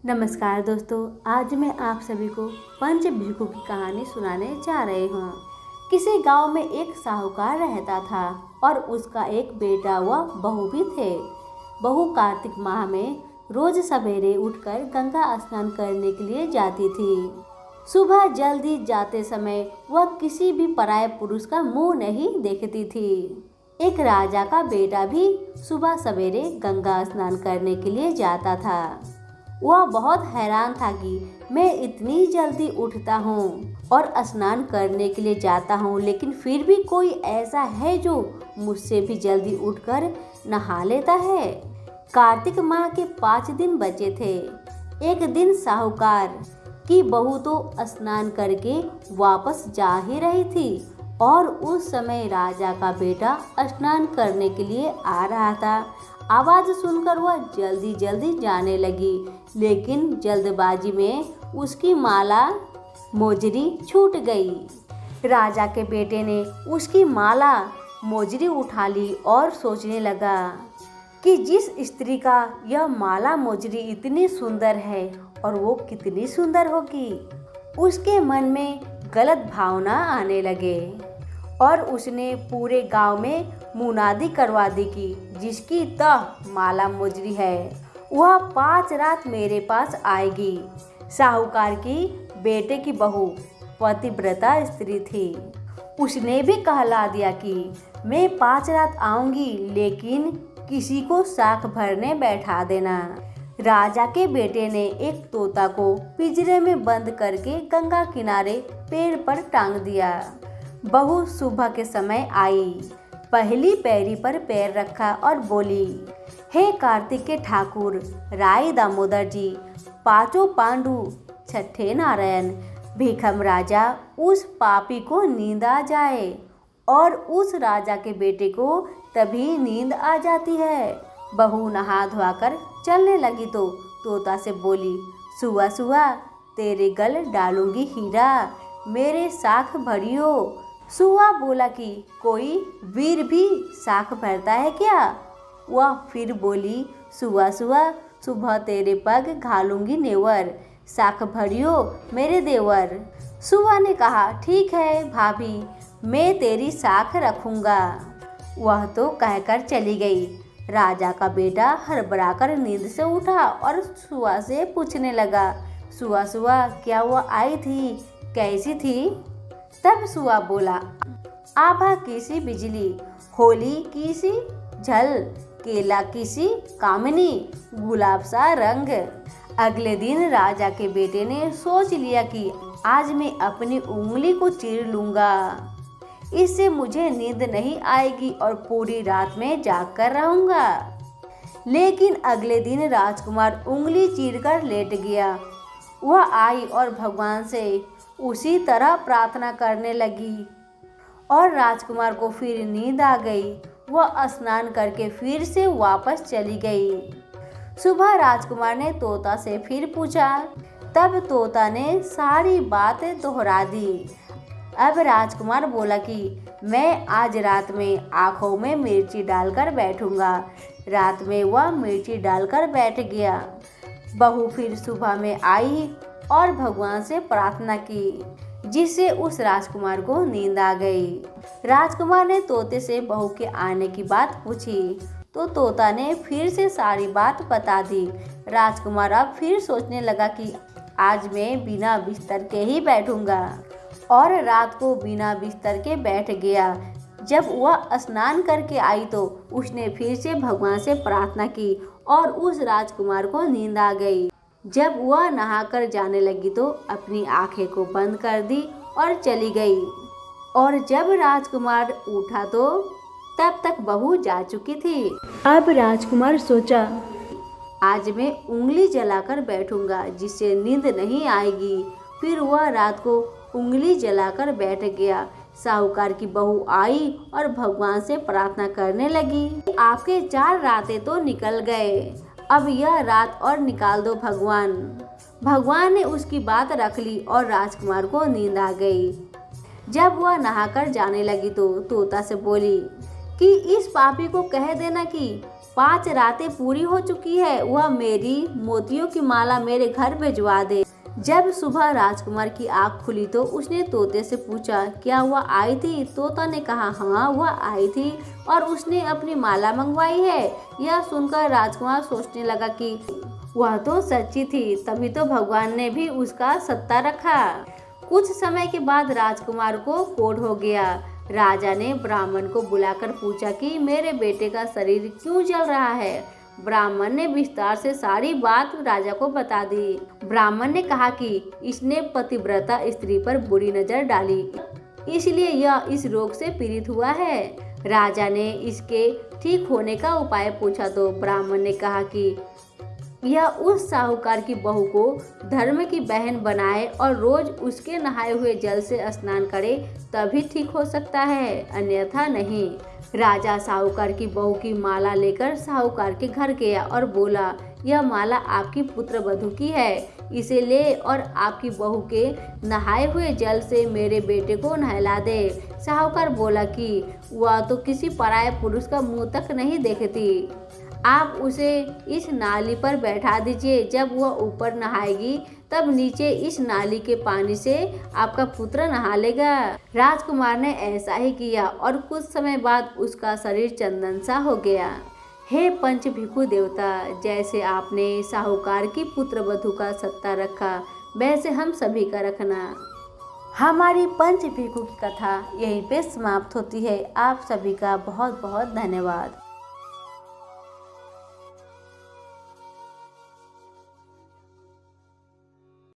नमस्कार दोस्तों, आज मैं आप सभी को पंचभिक्षु की कहानी सुनाने जा रही हूँ। किसी गांव में एक साहूकार रहता था और उसका एक बेटा व बहू भी थे। बहू कार्तिक माह में रोज सवेरे उठकर गंगा स्नान करने के लिए जाती थी। सुबह जल्दी जाते समय वह किसी भी पराये पुरुष का मुंह नहीं देखती थी। एक राजा का बेटा भी सुबह सवेरे गंगा स्नान करने के लिए जाता था। वह बहुत हैरान था कि मैं इतनी जल्दी उठता हूँ और स्नान करने के लिए जाता हूँ, लेकिन फिर भी कोई ऐसा है जो मुझसे भी जल्दी उठकर नहा लेता है। कार्तिक माह के 5 दिन बचे थे। एक दिन साहूकार की बहू तो स्नान करके वापस जा ही रही थी और उस समय राजा का बेटा स्नान करने के लिए आ रहा था। आवाज सुनकर वह जल्दी जल्दी जाने लगी, लेकिन जल्दबाजी में उसकी माला मोजरी छूट गई। राजा के बेटे ने उसकी माला मोजरी उठा ली और सोचने लगा कि जिस स्त्री का यह माला मोजरी इतनी सुंदर है और वो कितनी सुंदर होगी। उसके मन में गलत भावना आने लगे और उसने पूरे गांव में मुनादी करवा दी कि जिसकी तह माला मोजरी है वह 5 रात मेरे पास आएगी। साहूकार की बेटे की बहू पतिव्रता स्त्री थी। उसने भी कहला दिया कि मैं 5 रात आऊंगी, लेकिन किसी को साख भरने बैठा देना। राजा के बेटे ने एक तोता को पिंजरे में बंद करके गंगा किनारे पेड़ पर टांग दिया। बहू सुबह के समय आई, पहली पैरी पर पैर रखा और बोली, हे कार्तिक के ठाकुर, राय दामोदर जी, पांचों पांडु, छठे नारायण, भीखम राजा, उस पापी को नींद आ जाए। और उस राजा के बेटे को तभी नींद आ जाती है। बहू नहा धोकर चलने लगी तो तोता से बोली, सुआ सुआ, तेरे गल डालूंगी हीरा, मेरे साख भरियो। सुआ बोला कि कोई वीर भी साख भरता है क्या? वह फिर बोली, सुआ सुआ, सुबह तेरे पग घालूंगी नेवर, साख भरियो मेरे देवर। सुआ ने कहा, ठीक है भाभी, मैं तेरी साख रखूंगा। वह तो कहकर चली गई। राजा का बेटा हड़बड़ाकर नींद से उठा और सुआ से पूछने लगा, सुआ सुआ, क्या वह आई थी, कैसी थी? तब सुआ बोला, आभा की सी बिजली, होली की सी झल, केला की सी कामिनी, गुलाब सा रंग। अगले दिन राजा के बेटे ने सोच लिया कि आज मैं अपनी उंगली को चीर लूंगा, इससे मुझे नींद नहीं आएगी और पूरी रात में जाग कर रहूंगा। लेकिन अगले दिन राजकुमार उंगली चीरकर लेट गया। वह आई और भगवान से उसी तरह प्रार्थना करने लगी और राजकुमार को फिर नींद आ गई। वह स्नान करके फिर से वापस चली गई। सुबह राजकुमार ने तोता से फिर पूछा, तब तोता ने सारी बातें दोहरा दी। अब राजकुमार बोला कि मैं आज रात में आँखों में मिर्ची डालकर बैठूंगा। रात में वह मिर्ची डालकर बैठ गया। बहू फिर सुबह में आई और भगवान से प्रार्थना की, जिससे उस राजकुमार को नींद आ गई। राजकुमार ने तोते से बहू के आने की बात पूछी तो तोता ने फिर से सारी बात बता दी। राजकुमार अब फिर सोचने लगा कि आज मैं बिना बिस्तर के ही बैठूंगा और रात को बिना बिस्तर के बैठ गया। जब वह स्नान करके आई तो उसने फिर से भगवान से प्रार्थना की और उस राजकुमार को नींद आ गई। जब वह नहाकर जाने लगी तो अपनी आंखें को बंद कर दी और चली गई। और जब राजकुमार उठा तो तब तक बहू जा चुकी थी। अब राजकुमार सोचा, आज मैं उंगली जलाकर बैठूंगा, जिससे नींद नहीं आएगी। फिर वह रात को उंगली जलाकर बैठ गया। साहूकार की बहू आई और भगवान से प्रार्थना करने लगी, आपके 4 रातें तो निकल गए, अब यह रात और निकाल दो भगवान। भगवान ने उसकी बात रख ली और राजकुमार को नींद आ गई। जब वह नहाकर जाने लगी तो तोता से बोली कि इस पापी को कह देना कि 5 रातें पूरी हो चुकी है, वह मेरी मोतियों की माला मेरे घर भिजवा दे। जब सुबह राजकुमार की आँख खुली तो उसने तोते से पूछा, क्या वह आई थी? तोता ने कहा, हाँ वह आई थी और उसने अपनी माला मंगवाई है। यह सुनकर राजकुमार सोचने लगा कि वह तो सच्ची थी, तभी तो भगवान ने भी उसका सत्ता रखा। कुछ समय के बाद राजकुमार को कोढ़ हो गया। राजा ने ब्राह्मण को बुलाकर पूछा कि मेरे बेटे का शरीर क्यों जल रहा है। ब्राह्मण ने विस्तार से सारी बात राजा को बता दी। ब्राह्मण ने कहा कि इसने पतिव्रता स्त्री पर बुरी नजर डाली, इसलिए यह इस रोग से पीड़ित हुआ है। राजा ने इसके ठीक होने का उपाय पूछा तो ब्राह्मण ने कहा कि यह उस साहूकार की बहू को धर्म की बहन बनाए और रोज उसके नहाए हुए जल से स्नान करे, तभी ठीक हो सकता है, अन्यथा नहीं। राजा साहूकार की बहू की माला लेकर साहूकार के घर गया और बोला, यह माला आपकी पुत्र वधू की है, इसे ले और आपकी बहू के नहाए हुए जल से मेरे बेटे को नहला दे। साहूकार बोला कि वह तो किसी पराये पुरुष का मुंह तक नहीं देखती, आप उसे इस नाली पर बैठा दीजिए, जब वह ऊपर नहाएगी तब नीचे इस नाली के पानी से आपका पुत्र नहा लेगा। राजकुमार ने ऐसा ही किया और कुछ समय बाद उसका शरीर चंदन सा हो गया। हे पंच भिखु देवता, जैसे आपने साहूकार की पुत्र वधू का सत्ता रखा, वैसे हम सभी का रखना। हमारी पंच भिखु की कथा यहीं पे समाप्त होती है। आप सभी का बहुत बहुत धन्यवाद।